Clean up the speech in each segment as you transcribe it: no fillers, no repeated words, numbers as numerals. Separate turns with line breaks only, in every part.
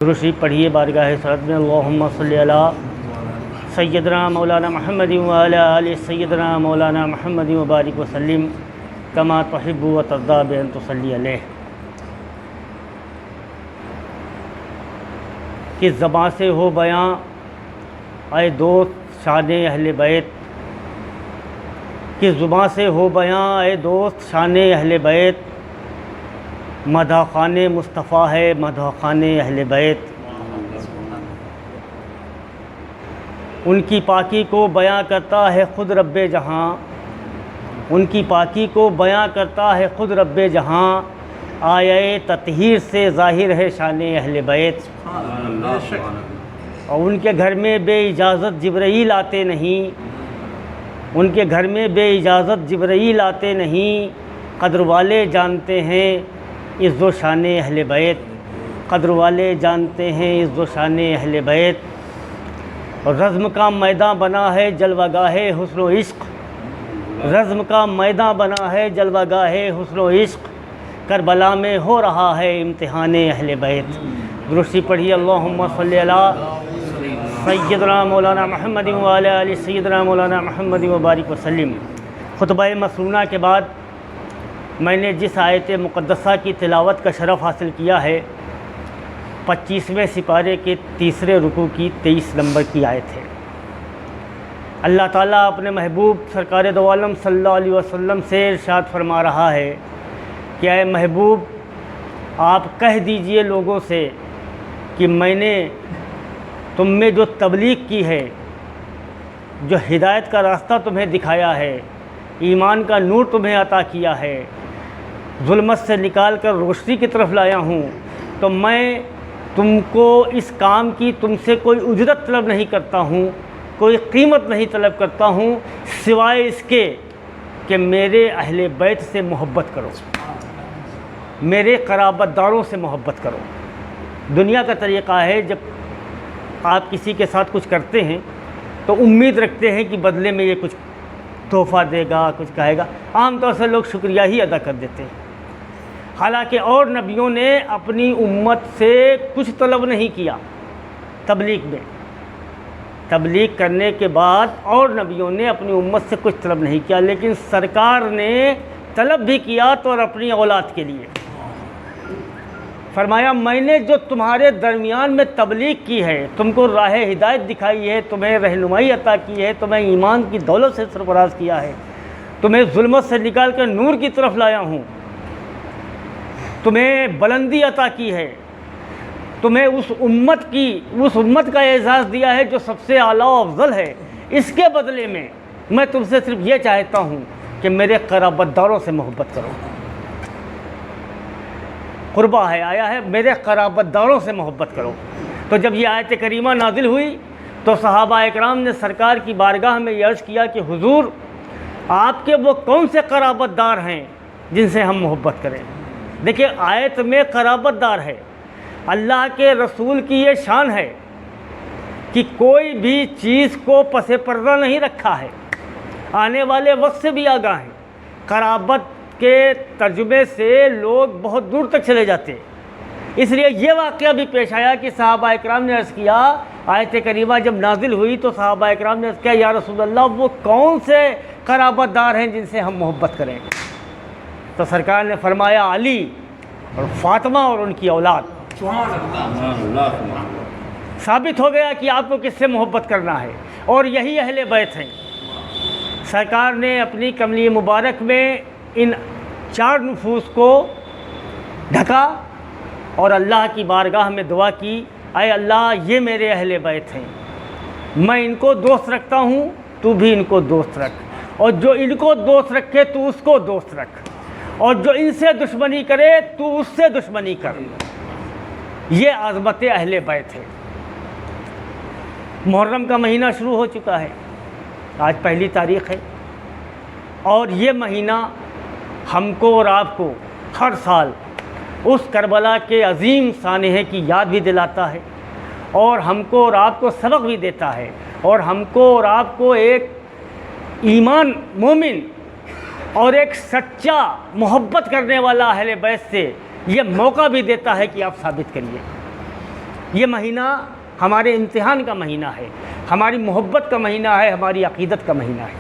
درود پڑھیے بارگاہ صلوات میں اللہم صلی علی سیدنا مولانا محمد وعلی آل سیدنا مولانا محمد وبارک وسلم کما تحب و ترضی بان تصلی علیہ۔ کس زبان سے ہو بیاں اے دوست شان اہل بیت، کس زبان سے ہو بیاں اے دوست شان اہل بیت، مدح خوان مصطفیٰ ہے مدح خوان اہل بیت۔ ان کی پاکی کو بیاں کرتا ہے خود رب جہاں، ان کی پاکی کو بیاں کرتا ہے خود رب جہاں، آیہ تطہیر سے ظاہر ہے شان اہل بیت۔ اور ان کے گھر میں بے اجازت جبرائیل آتے نہیں، ان کے گھر میں بے اجازت جبرائیل آتے نہیں، قدر والے جانتے ہیں عز و شان اہل بیت، قدر والے جانتے ہیں عز و شان اہل بیت۔ اور رزم کا میدان بنا ہے جلوہ گاہ حسن و عشق، رزم کا میدان بنا ہے جلوہ گاہ حسن و عشق، کربلا میں ہو رہا ہے امتحان اہل بیت۔ درود پڑھیے اللہم صلی علی سیدنا مولانا محمد وعلی آل سیدنا مولانا محمد وبارک وسلم۔ خطبہ مسنونہ کے بعد میں نے جس آیت مقدسہ کی تلاوت کا شرف حاصل کیا ہے 25ویں سپارے کے تیسرے رکوع کی 23 نمبر کی آیت ہے۔ اللہ تعالیٰ اپنے محبوب سرکار دو عالم صلی اللہ علیہ وسلم سے ارشاد فرما رہا ہے کہ اے محبوب آپ کہہ دیجئے لوگوں سے کہ میں نے تم میں جو تبلیغ کی ہے، جو ہدایت کا راستہ تمہیں دکھایا ہے، ایمان کا نور تمہیں عطا کیا ہے، ظلمت سے نکال کر روشنی کی طرف لایا ہوں، تو میں تم کو اس کام کی تم سے کوئی اجرت طلب نہیں کرتا ہوں، کوئی قیمت نہیں طلب کرتا ہوں، سوائے اس کے کہ میرے اہل بیت سے محبت کرو، میرے قرابت داروں سے محبت کرو۔ دنیا کا طریقہ ہے جب آپ کسی کے ساتھ کچھ کرتے ہیں تو امید رکھتے ہیں کہ بدلے میں یہ کچھ تحفہ دے گا، کچھ کہے گا۔ عام طور سے لوگ شکریہ ہی ادا کر دیتے ہیں، حالانکہ اور نبیوں نے اپنی امت سے کچھ طلب نہیں کیا۔ تبلیغ میں تبلیغ کرنے کے بعد اور نبیوں نے اپنی امت سے کچھ طلب نہیں کیا، لیکن سرکار نے طلب بھی کیا تو اور اپنی اولاد کے لیے فرمایا میں نے جو تمہارے درمیان میں تبلیغ کی ہے، تم کو راہ ہدایت دکھائی ہے، تمہیں رہنمائی عطا کی ہے، تمہیں ایمان کی دولت سے سرفراز کیا ہے، تمہیں ظلمت سے نکال کر نور کی طرف لایا ہوں، تمہیں بلندی عطا کی ہے، تمہیں اس امت کا اعزاز دیا ہے جو سب سے اعلیٰ و افضل ہے، اس کے بدلے میں تم سے صرف یہ چاہتا ہوں کہ میرے قرابت داروں سے محبت کرو۔ قربہ ہے آیا ہے میرے قرابت داروں سے محبت کرو۔ تو جب یہ آیت کریمہ نازل ہوئی تو صحابہ اکرام نے سرکار کی بارگاہ میں یہ عرض کیا کہ حضور آپ کے وہ کون سے قرابت دار ہیں جن سے ہم محبت کریں؟ دیکھیں آیت میں قرابت دار ہے، اللہ کے رسول کی یہ شان ہے کہ کوئی بھی چیز کو پس پردہ نہیں رکھا ہے، آنے والے وقت سے بھی آگاہ ہیں۔ قرابت کے ترجمے سے لوگ بہت دور تک چلے جاتے ہیں، اس لیے یہ واقعہ بھی پیش آیا کہ صحابہ اکرام نے عرض کیا، آیت کریمہ جب نازل ہوئی تو صحابہ اکرام نے عرض کیا یا رسول اللہ وہ کون سے قرابت دار ہیں جن سے ہم محبت کریں؟ تو سرکار نے فرمایا علی اور فاطمہ اور ان کی اولاد۔ ثابت ہو گیا کہ آپ کو کس سے محبت کرنا ہے، اور یہی اہل بیت ہیں۔ سرکار نے اپنی کملی مبارک میں ان 4 نفوس کو ڈھکا اور اللہ کی بارگاہ میں دعا کی، اے اللہ یہ میرے اہل بیت ہیں، میں ان کو دوست رکھتا ہوں، تو بھی ان کو دوست رکھ، اور جو ان کو دوست رکھے تو اس کو دوست رکھ، اور جو ان سے دشمنی کرے تو اس سے دشمنی کر۔ یہ عظمت اہل بیت ہے۔ محرم کا مہینہ شروع ہو چکا ہے، آج پہلی تاریخ ہے، اور یہ مہینہ ہم کو اور آپ کو ہر سال اس کربلا کے عظیم سانحے کی یاد بھی دلاتا ہے، اور ہم کو اور آپ کو سبق بھی دیتا ہے، اور ہم کو اور آپ کو ایک ایمان مومن اور ایک سچا محبت کرنے والا اہل بیت سے یہ موقع بھی دیتا ہے کہ آپ ثابت کریے۔ یہ مہینہ ہمارے امتحان کا مہینہ ہے، ہماری محبت کا مہینہ ہے، ہماری عقیدت کا مہینہ ہے۔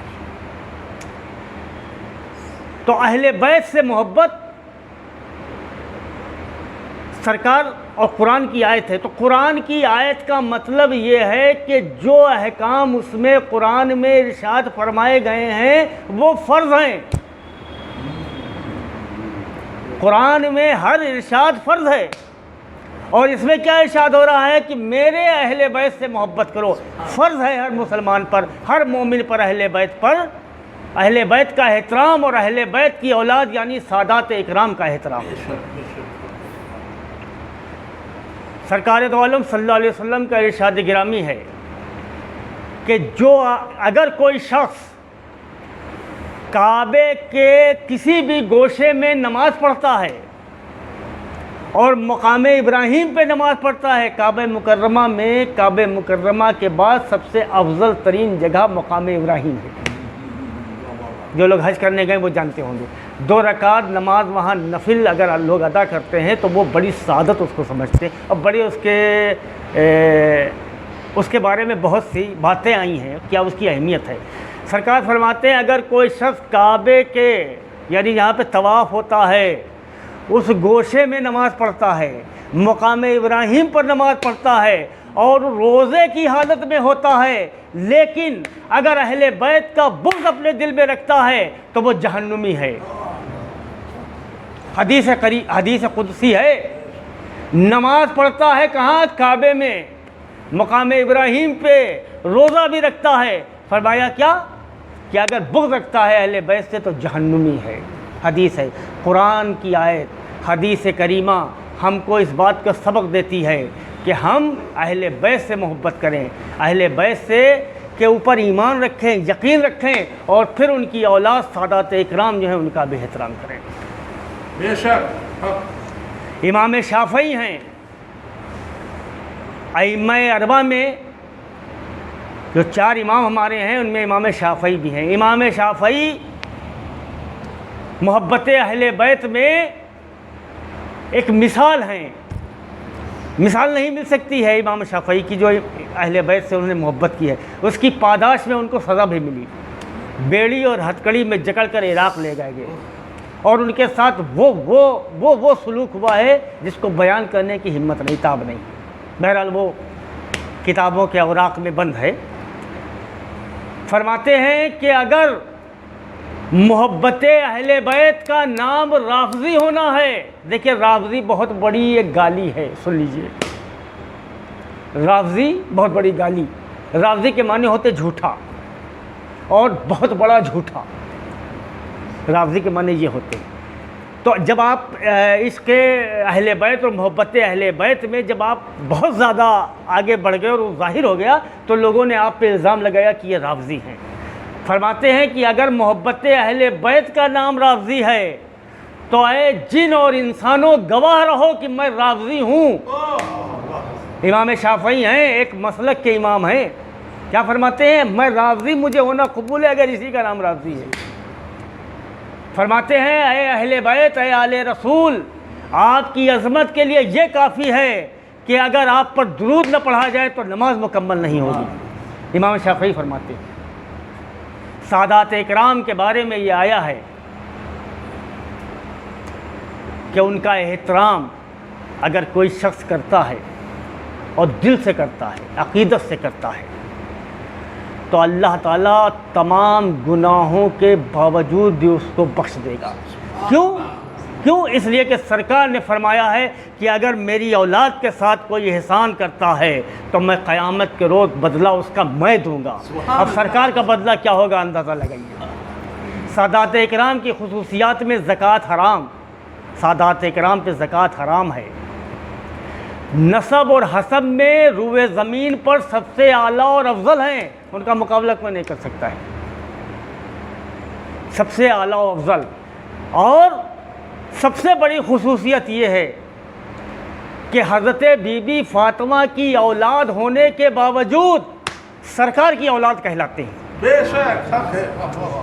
تو اہل بیت سے محبت سرکار اور قرآن کی آیت ہے۔ تو قرآن کی آیت کا مطلب یہ ہے کہ جو احکام اس میں قرآن میں ارشاد فرمائے گئے ہیں وہ فرض ہیں۔ قرآن میں ہر ارشاد فرض ہے، اور اس میں کیا ارشاد ہو رہا ہے کہ میرے اہل بیت سے محبت کرو۔ فرض ہے ہر مسلمان پر، ہر مومن پر، اہل بیت پر، اہل بیت کا احترام اور اہل بیت کی اولاد یعنی سادات اکرام کا احترام۔ سرکار دو عالم صلی اللہ علیہ وسلم کا ارشاد گرامی ہے کہ جو اگر کوئی شخص کعبے کے کسی بھی گوشے میں نماز پڑھتا ہے اور مقام ابراہیم پہ نماز پڑھتا ہے، کعبہ مکرمہ میں، کعبہ مکرمہ کے بعد سب سے افضل ترین جگہ مقام ابراہیم ہے۔ جو لوگ حج کرنے گئے وہ جانتے ہوں گے، 2 رکعت نماز وہاں نفل اگر لوگ ادا کرتے ہیں تو وہ بڑی سعادت اس کو سمجھتے ہیں، اور بڑے اس کے بارے میں بہت سی باتیں آئی ہیں کیا اس کی اہمیت ہے۔ سرکار فرماتے ہیں اگر کوئی شخص کعبے کے یعنی جہاں پہ طواف ہوتا ہے اس گوشے میں نماز پڑھتا ہے، مقام ابراہیم پر نماز پڑھتا ہے اور روزے کی حالت میں ہوتا ہے، لیکن اگر اہل بیت کا بغض اپنے دل میں رکھتا ہے تو وہ جہنمی ہے۔ حدیث قدسی ہے، نماز پڑھتا ہے کہاں؟ کعبے میں، مقام ابراہیم پہ، روزہ بھی رکھتا ہے، فرمایا کیا کہ اگر بغض رکھتا ہے اہل بیت سے تو جہنمی ہے۔ حدیث ہے، قرآن کی آیت، حدیث کریمہ ہم کو اس بات کا سبق دیتی ہے کہ ہم اہل بیت سے محبت کریں، اہل بیت سے کے اوپر ایمان رکھیں، یقین رکھیں، اور پھر ان کی اولاد سادات اکرام جو ہیں ان کا بھی احترام کریں۔
بے شک
امام شافعی ہیں، ائمہ اربعہ میں جو 4 امام ہمارے ہیں ان میں امام شافعی بھی ہیں۔ امام شافعی محبت اہل بیت میں ایک مثال ہیں، مثال نہیں مل سکتی ہے امام شافعی کی جو اہل بیت سے انہوں نے محبت کی ہے، اس کی پاداش میں ان کو سزا بھی ملی، بیڑی اور ہتکڑی میں جکڑ کر عراق لے گئے گئے، اور ان کے ساتھ وہ سلوک ہوا ہے جس کو بیان کرنے کی ہمت نہیں، تاب نہیں۔ بہرحال وہ کتابوں کے اوراق میں بند ہے۔ فرماتے ہیں کہ اگر محبت اہل بیت کا نام رافضی ہونا ہے، دیکھیں رافضی بہت بڑی ایک گالی ہے، سن لیجئے، رافضی بہت بڑی گالی، رافضی کے معنی ہوتے جھوٹا، اور بہت بڑا جھوٹا، رافضی کے معنی یہ ہوتے ہیں۔ تو جب آپ اس کے اہل بیت اور محبت اہل بیت میں جب آپ بہت زیادہ آگے بڑھ گئے اور وہ ظاہر ہو گیا تو لوگوں نے آپ پہ الزام لگایا کہ یہ رافضی ہیں۔ فرماتے ہیں کہ اگر محبت اہل بیت کا نام رافضی ہے تو اے جن اور انسانوں گواہ رہو کہ میں رافضی ہوں۔ امام شافعی ہیں، ایک مسلک کے امام ہیں، کیا فرماتے ہیں؟ میں رافضی، مجھے ہونا قبول ہے اگر اسی کا نام رافضی ہے۔ فرماتے ہیں اے اہل بیت، اے آل رسول، آپ کی عظمت کے لیے یہ کافی ہے کہ اگر آپ پر درود نہ پڑھا جائے تو نماز مکمل نہیں ہوگی۔ امام شافعی فرماتے ہیں۔ سادات اکرام کے بارے میں یہ آیا ہے کہ ان کا احترام اگر کوئی شخص کرتا ہے اور دل سے کرتا ہے، عقیدت سے کرتا ہے، تو اللہ تعالیٰ تمام گناہوں کے باوجود بھی اس کو بخش دے گا۔ کیوں؟ اس لیے کہ سرکار نے فرمایا ہے کہ اگر میری اولاد کے ساتھ کوئی احسان کرتا ہے تو میں قیامت کے روز بدلہ اس کا میں دوں گا۔ اب سرکار کا بدلہ کیا ہوگا اندازہ لگائیے۔ سادات اکرام کی خصوصیات میں زکوٰۃ حرام، سادات اکرام پہ زکوٰۃ حرام ہے۔ نسب اور حسب میں روئے زمین پر سب سے اعلیٰ اور افضل ہیں، ان کا مقابلہ کوئی نہیں کر سکتا ہے، سب سے اعلیٰ و افضل۔ اور سب سے بڑی خصوصیت یہ ہے کہ حضرت بی بی فاطمہ کی اولاد ہونے کے باوجود سرکار کی اولاد کہلاتے ہیں۔
بے شک حق ہے۔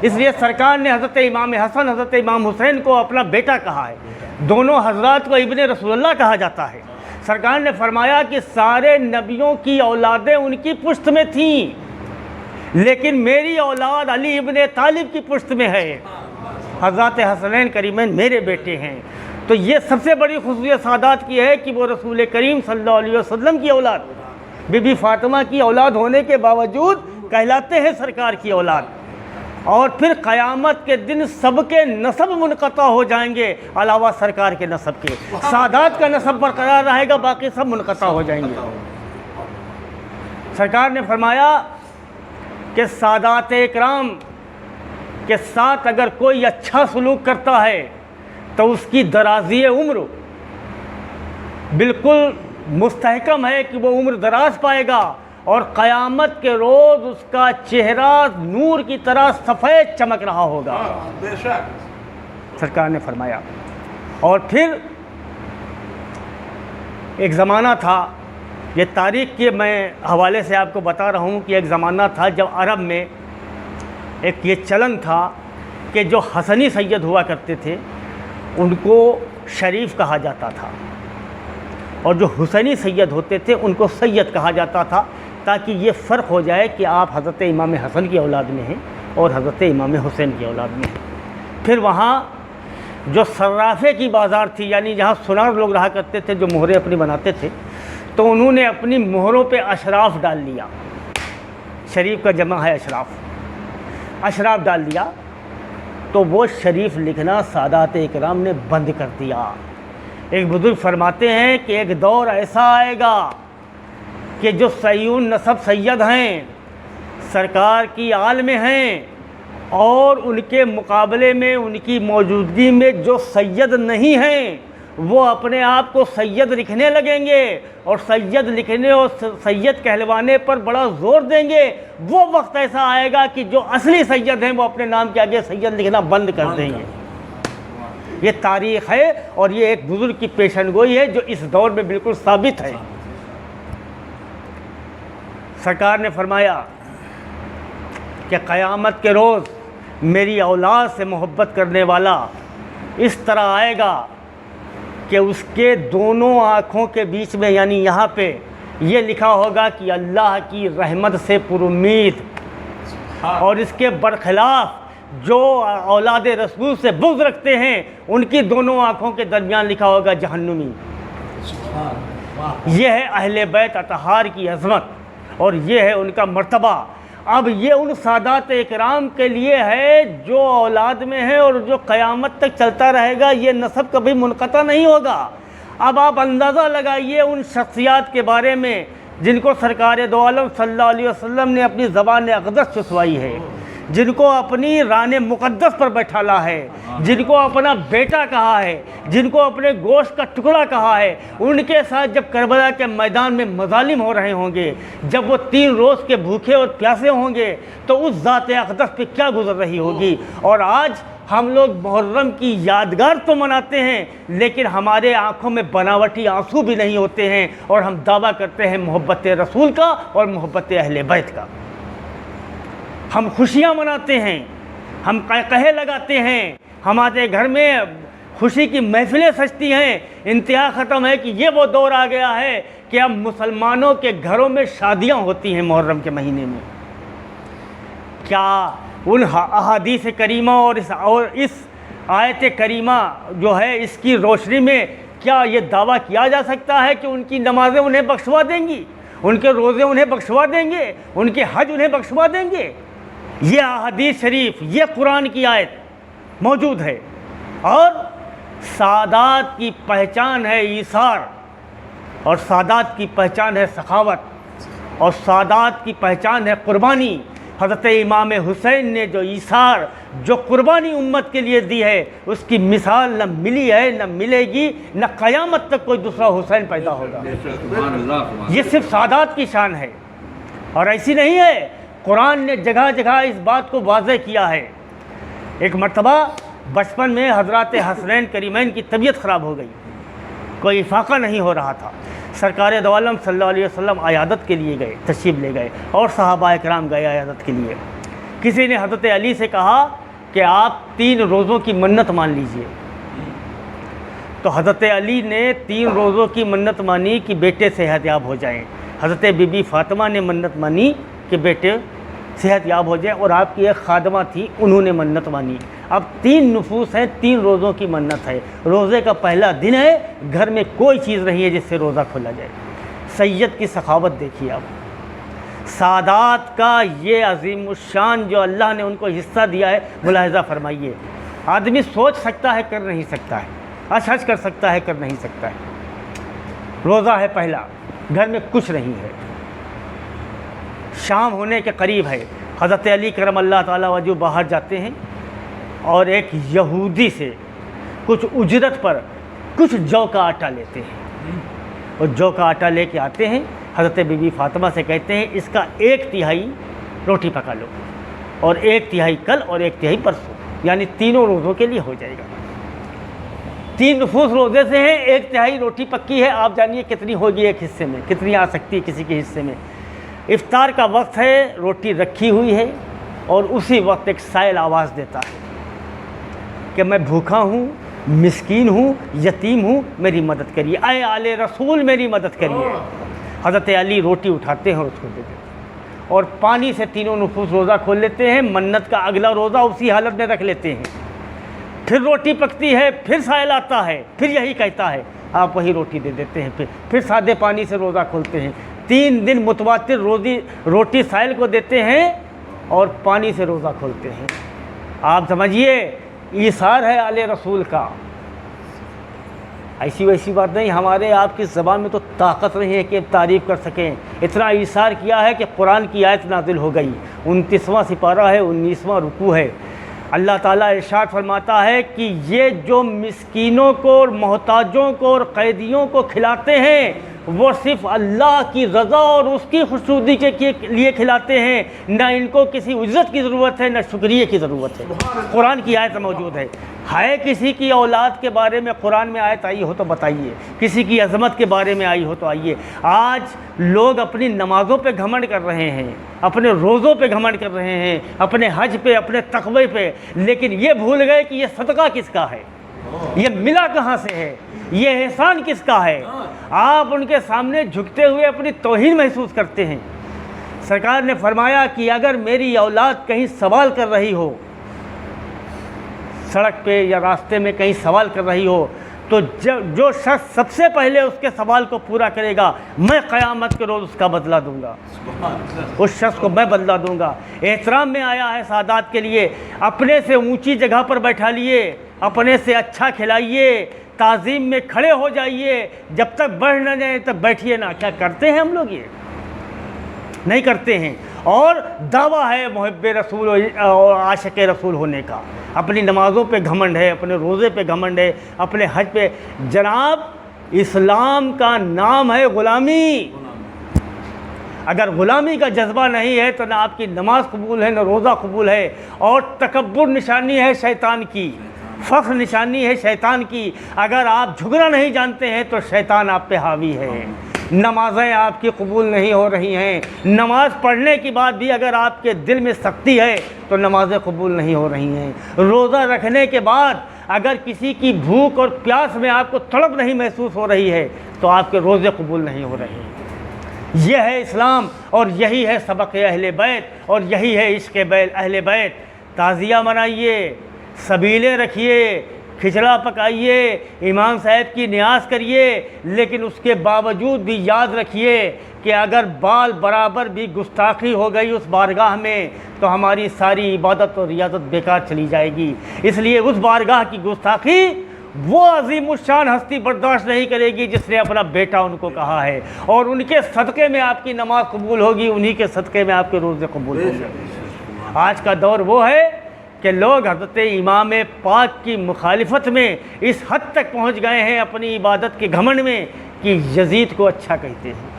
اس لیے سرکار نے حضرت امام حسن، حضرت امام حسین کو اپنا بیٹا کہا ہے، دونوں حضرات کو ابن رسول اللہ کہا جاتا ہے۔ سرکار نے فرمایا کہ سارے نبیوں کی اولادیں ان کی پشت میں تھیں، لیکن میری اولاد علی ابن طالب کی پشت میں ہے، حضرات حسنین کریمین میرے بیٹے ہیں۔ تو یہ سب سے بڑی خصوصیت سادات کی ہے کہ وہ رسول کریم صلی اللہ علیہ وسلم کی اولاد، بی بی فاطمہ کی اولاد ہونے کے باوجود کہلاتے ہیں سرکار کی اولاد۔ اور پھر قیامت کے دن سب کے نسب منقطع ہو جائیں گے علاوہ سرکار کے نسب کے، سادات کا نسب برقرار رہے گا، باقی سب منقطع ہو جائیں گے۔ سرکار نے فرمایا کہ سادات اکرام کے ساتھ اگر کوئی اچھا سلوک کرتا ہے تو اس کی درازی عمر بالکل مستحکم ہے کہ وہ عمر دراز پائے گا، اور قیامت کے روز اس کا چہرہ نور کی طرح سفید چمک رہا ہوگا،
بے شک۔
سرکار نے فرمایا۔ اور پھر ایک زمانہ تھا، یہ تاریخ کے میں حوالے سے آپ کو بتا رہا ہوں کہ ایک زمانہ تھا جب عرب میں ایک یہ چلن تھا کہ جو حسنی سید ہوا کرتے تھے ان کو شریف کہا جاتا تھا، اور جو حسینی سید ہوتے تھے ان کو سید کہا جاتا تھا، تاکہ یہ فرق ہو جائے کہ آپ حضرت امام حسن کی اولاد میں ہیں اور حضرت امام حسین کی اولاد میں ہیں۔ پھر وہاں جو صرافے کی بازار تھی، یعنی جہاں سنار لوگ رہا کرتے تھے جو مہریں اپنی بناتے تھے، تو انہوں نے اپنی مہروں پہ اشراف ڈال لیا، شریف کا جمع ہے اشراف، اشراف ڈال دیا، تو وہ شریف لکھنا سادات اکرام نے بند کر دیا۔ ایک بزرگ فرماتے ہیں کہ ایک دور ایسا آئے گا کہ جو سیون نسب سید ہیں، سرکار کی آل میں ہیں، اور ان کے مقابلے میں ان کی موجودگی میں جو سید نہیں ہیں وہ اپنے آپ کو سید لکھنے لگیں گے، اور سید لکھنے اور سید کہلوانے پر بڑا زور دیں گے۔ وہ وقت ایسا آئے گا کہ جو اصلی سید ہیں وہ اپنے نام کے آگے سید لکھنا بند کر دیں گے۔ یہ تاریخ ہے، اور یہ ایک بزرگ کی پیشن گوئی ہے جو اس دور میں بالکل ثابت ہے۔ سرکار نے فرمایا کہ قیامت کے روز میری اولاد سے محبت کرنے والا اس طرح آئے گا کہ اس کے دونوں آنکھوں کے بیچ میں، یعنی یہاں پہ یہ لکھا ہوگا کہ اللہ کی رحمت سے پر امید، اور اس کے برخلاف جو اولاد رسول سے بغض رکھتے ہیں ان کی دونوں آنکھوں کے درمیان لکھا ہوگا جہنمی۔ یہ ہے اہل بیت اطہار کی عظمت، اور یہ ہے ان کا مرتبہ۔ اب یہ ان سادات اکرام کے لیے ہے جو اولاد میں ہے اور جو قیامت تک چلتا رہے گا، یہ نسب کبھی منقطع نہیں ہوگا۔ اب آپ اندازہ لگائیے ان شخصیات کے بارے میں جن کو سرکار دو عالم صلی اللہ علیہ وسلم نے اپنی زبان اقدس چسوائی ہے، جن کو اپنی ران مقدس پر بیٹھالا ہے، جن کو اپنا بیٹا کہا ہے، جن کو اپنے گوشت کا ٹکڑا کہا ہے، ان کے ساتھ جب کربلا کے میدان میں مظالم ہو رہے ہوں گے، جب وہ 3 روز کے بھوکے اور پیاسے ہوں گے، تو اس ذات اقدس پہ کیا گزر رہی ہوگی۔ اور آج ہم لوگ محرم کی یادگار تو مناتے ہیں، لیکن ہمارے آنکھوں میں بناوٹی آنسو بھی نہیں ہوتے ہیں، اور ہم دعویٰ کرتے ہیں محبت رسول کا اور محبت اہل بیت کا۔ ہم خوشیاں مناتے ہیں، ہم قہقہے لگاتے ہیں، ہمارے گھر میں خوشی کی محفلیں سجتی ہیں۔ انتہا ختم ہے کہ یہ وہ دور آ گیا ہے کہ اب مسلمانوں کے گھروں میں شادیاں ہوتی ہیں محرم کے مہینے میں۔ کیا ان احادیث کریمہ اور اس آیت کریمہ جو ہے اس کی روشنی میں کیا یہ دعویٰ کیا جا سکتا ہے کہ ان کی نمازیں انہیں بخشوا دیں گی، ان کے روزے انہیں بخشوا دیں گے، ان کے حج انہیں بخشوا دیں گے؟ یہ احادیث شریف، یہ قرآن کی آیت موجود ہے۔ اور سادات کی پہچان ہے ایثار، اور سادات کی پہچان ہے سخاوت، اور سادات کی پہچان ہے قربانی۔ حضرت امام حسین نے جو ایثار، جو قربانی امت کے لیے دی ہے، اس کی مثال نہ ملی ہے، نہ ملے گی، نہ قیامت تک کوئی دوسرا حسین پیدا ہوگا۔ یہ صرف سادات کی شان ہے، اور ایسی نہیں ہے۔ قرآن نے جگہ جگہ اس بات کو واضح کیا ہے۔ ایک مرتبہ بچپن میں حضرات حسنین کریمین کی طبیعت خراب ہو گئی، کوئی افاقہ نہیں ہو رہا تھا۔ سرکار دو عالم صلی اللہ علیہ وسلم عیادت کے لیے گئے، تشریف لے گئے، اور صحابہ کرام گئے عیادت کے لیے۔ کسی نے حضرت علی سے کہا کہ آپ 3 روزوں کی منت مان لیجئے۔ تو حضرت علی نے 3 روزوں کی منت مانی کہ بیٹے صحت یاب ہو جائیں، حضرت بی بی فاطمہ نے منت مانی کہ بیٹے صحت یاب ہو جائے، اور آپ کی ایک خادمہ تھی انہوں نے منت مانی۔ اب 3 نفوس ہیں، 3 روزوں کی منت ہے۔ روزے کا پہلا دن ہے، گھر میں کوئی چیز نہیں ہے جس سے روزہ کھولا جائے۔ سید کی سخاوت دیکھیے آپ، سادات کا یہ عظیم الشان جو اللہ نے ان کو حصہ دیا ہے، ملاحظہ فرمائیے۔ آدمی سوچ سکتا ہے کر نہیں سکتا ہے، حج حج کر سکتا ہے کر نہیں سکتا ہے۔ روزہ ہے پہلا، گھر میں کچھ نہیں ہے، شام ہونے کے قریب ہے، حضرت علی کرم اللہ تعالیٰ وجہ باہر جاتے ہیں اور ایک یہودی سے کچھ اجرت پر کچھ جو کا آٹا لیتے ہیں، اور جو کا آٹا لے کے آتے ہیں، حضرت بی بی فاطمہ سے کہتے ہیں اس کا 1/3 روٹی پکا لو، اور 1/3 کل اور 1/3 پرسوں، یعنی تینوں روزوں کے لیے ہو جائے گا۔ 3 نفوس روزے سے ہیں، 1/3 روٹی پکی ہے، آپ جانیے کتنی ہوگی ایک حصے میں، کتنی آ سکتی ہے کسی کے حصے میں۔ افطار کا وقت ہے، روٹی رکھی ہوئی ہے، اور اسی وقت ایک سائل آواز دیتا ہے کہ میں بھوکا ہوں، مسکین ہوں، یتیم ہوں، میری مدد کریے، اے آل رسول میری مدد کریے۔ حضرت علی روٹی اٹھاتے ہیں اور اس کو دے دیتے ہیں، اور پانی سے تینوں نفوس روزہ کھول لیتے ہیں، منت کا اگلا روزہ اسی حالت میں رکھ لیتے ہیں۔ پھر روٹی پکتی ہے، پھر سائل آتا ہے، پھر یہی کہتا ہے، آپ وہی روٹی دے دیتے ہیں، پھر سادے پانی سے روزہ کھولتے ہیں۔ 3 دن متواتر روٹی سائل کو دیتے ہیں اور پانی سے روزہ کھولتے ہیں۔ آپ سمجھیے ایثار ہے آل رسول کا، ایسی ویسی بات نہیں۔ ہمارے آپ کی زبان میں تو طاقت نہیں ہے کہ تعریف کر سکیں، اتنا ایثار کیا ہے کہ قرآن کی آیت نازل ہو گئی، 29واں سپارہ ہے، 19واں رکوع ہے۔ اللہ تعالیٰ ارشاد فرماتا ہے کہ یہ جو مسکینوں کو اور محتاجوں کو اور قیدیوں کو کھلاتے ہیں وہ صرف اللہ کی رضا اور اس کی خوشنودی کے لیے کھلاتے ہیں، نہ ان کو کسی اجرت کی ضرورت ہے، نہ شکریہ کی ضرورت ہے۔ قرآن کی آیت موجود ہے کسی کی اولاد کے بارے میں قرآن میں آیت آئی ہو تو بتائیے، کسی کی عظمت کے بارے میں آئی ہو تو آئیے۔ آج لوگ اپنی نمازوں پہ گھمنڈ کر رہے ہیں، اپنے روزوں پہ گھمنڈ کر رہے ہیں، اپنے حج پہ، اپنے تقوی پہ، لیکن یہ بھول گئے کہ یہ صدقہ کس کا ہے، یہ ملا کہاں سے ہے، یہ احسان کس کا ہے۔ آپ ان کے سامنے جھکتے ہوئے اپنی توہین محسوس کرتے ہیں۔ سرکار نے فرمایا کہ اگر میری اولاد کہیں سوال کر رہی ہو، سڑک پہ یا راستے میں کہیں سوال کر رہی ہو، تو جو شخص سب سے پہلے اس کے سوال کو پورا کرے گا، میں قیامت کے روز اس کا بدلہ دوں گا، اس شخص کو میں بدلہ دوں گا۔ احترام میں آیا ہے سادات کے لیے، اپنے سے اونچی جگہ پر بیٹھا لیے، اپنے سے اچھا کھلائیے، تعظیم میں کھڑے ہو جائیے، جب تک بڑھ نہ جائیں تب بیٹھیے نا۔ کیا کرتے ہیں ہم لوگ؟ یہ نہیں کرتے ہیں، اور دعویٰ ہے محب رسول اور عاشق رسول ہونے کا۔ اپنی نمازوں پہ گھمنڈ ہے، اپنے روزے پہ گھمنڈ ہے، اپنے حج پہ۔ جناب اسلام کا نام ہے غلامی، اگر غلامی کا جذبہ نہیں ہے تو نہ آپ کی نماز قبول ہے، نہ روزہ قبول ہے۔ اور تکبر نشانی ہے شیطان کی، فخر نشانی ہے شیطان کی۔ اگر آپ جھکنا نہیں جانتے ہیں تو شیطان آپ پہ حاوی ہے۔ نمازیں آپ کی قبول نہیں ہو رہی ہیں، نماز پڑھنے کے بعد بھی اگر آپ کے دل میں سختی ہے تو نمازیں قبول نہیں ہو رہی ہیں۔ روزہ رکھنے کے بعد اگر کسی کی بھوک اور پیاس میں آپ کو تڑپ نہیں محسوس ہو رہی ہے تو آپ کے روزے قبول نہیں ہو رہے ہیں۔ یہ ہے اسلام، اور یہی ہے سبق اہل بیت، اور یہی ہے عشق اہل بیت۔ تعزیہ منائیے، سبیلے رکھیے، کھچڑا پکائیے، امام صاحب کی نیاز کریے، لیکن اس کے باوجود بھی یاد رکھیے کہ اگر بال برابر بھی گستاخی ہو گئی اس بارگاہ میں تو ہماری ساری عبادت اور ریاضت بیکار چلی جائے گی۔ اس لیے اس بارگاہ کی گستاخی وہ عظیم الشان ہستی برداشت نہیں کرے گی جس نے اپنا بیٹا ان کو کہا ہے، اور ان کے صدقے میں آپ کی نماز قبول ہوگی، انہی کے صدقے میں آپ کے روزے قبول ہوں گے۔ آج کا دور وہ ہے کہ لوگ حضرت امام پاک کی مخالفت میں اس حد تک پہنچ گئے ہیں اپنی عبادت کے گھمنڈ میں کہ یزید کو اچھا کہتے ہیں۔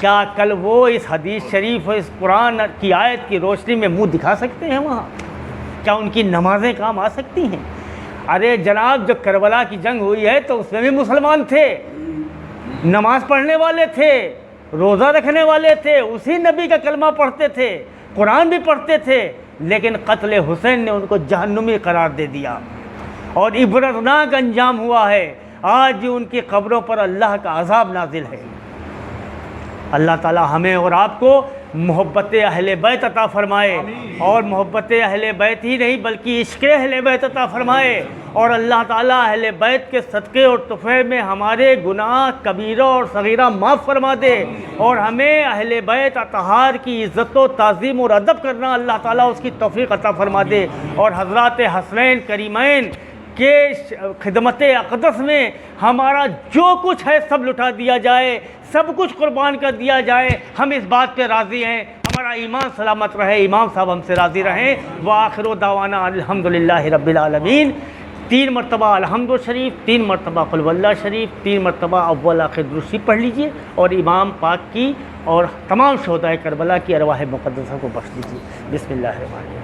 کیا کل وہ اس حدیث شریف اور اس قرآن کی آیت کی روشنی میں منہ دکھا سکتے ہیں وہاں؟ کیا ان کی نمازیں کام آ سکتی ہیں؟ ارے جناب، جو کربلا کی جنگ ہوئی ہے تو اس میں بھی مسلمان تھے، نماز پڑھنے والے تھے، روزہ رکھنے والے تھے، اسی نبی کا کلمہ پڑھتے تھے، قرآن بھی پڑھتے تھے، لیکن قتل حسین نے ان کو جہنمی قرار دے دیا۔ اور عبرتناک انجام ہوا ہے۔ آج بھی ان کی قبروں پر اللہ کا عذاب نازل ہے۔ اللہ تعالی ہمیں اور آپ کو محبت اہل بیت عطا فرمائے، اور محبت اہل بیت ہی نہیں بلکہ عشق اہل بیت عطا فرمائے، اور اللہ تعالی اہل بیت کے صدقے اور تحفے میں ہمارے گناہ کبیرہ اور صغیرہ معاف فرما دے، اور ہمیں اہل بیت اطہار کی عزت و تعظیم اور ادب کرنا اللہ تعالی اس کی توفیق عطا فرما دے، اور حضرات حسنین کریمین کہ خدمت اقدس میں ہمارا جو کچھ ہے سب لٹا دیا جائے، سب کچھ قربان کر دیا جائے۔ ہم اس بات پہ راضی ہیں، ہمارا ایمان سلامت رہے، امام صاحب ہم سے راضی رہیں۔ وآخر دعوانا الحمدللہ رب العالمین۔ 3 مرتبہ الحمد شریف، 3 مرتبہ قل واللہ شریف، 3 مرتبہ اول آخر درود شریف پڑھ لیجئے، اور امام پاک کی اور تمام شہدائے کربلا کی ارواح مقدسہ کو بخش دیجیے۔ بسم اللہ الرحمن الرحیم۔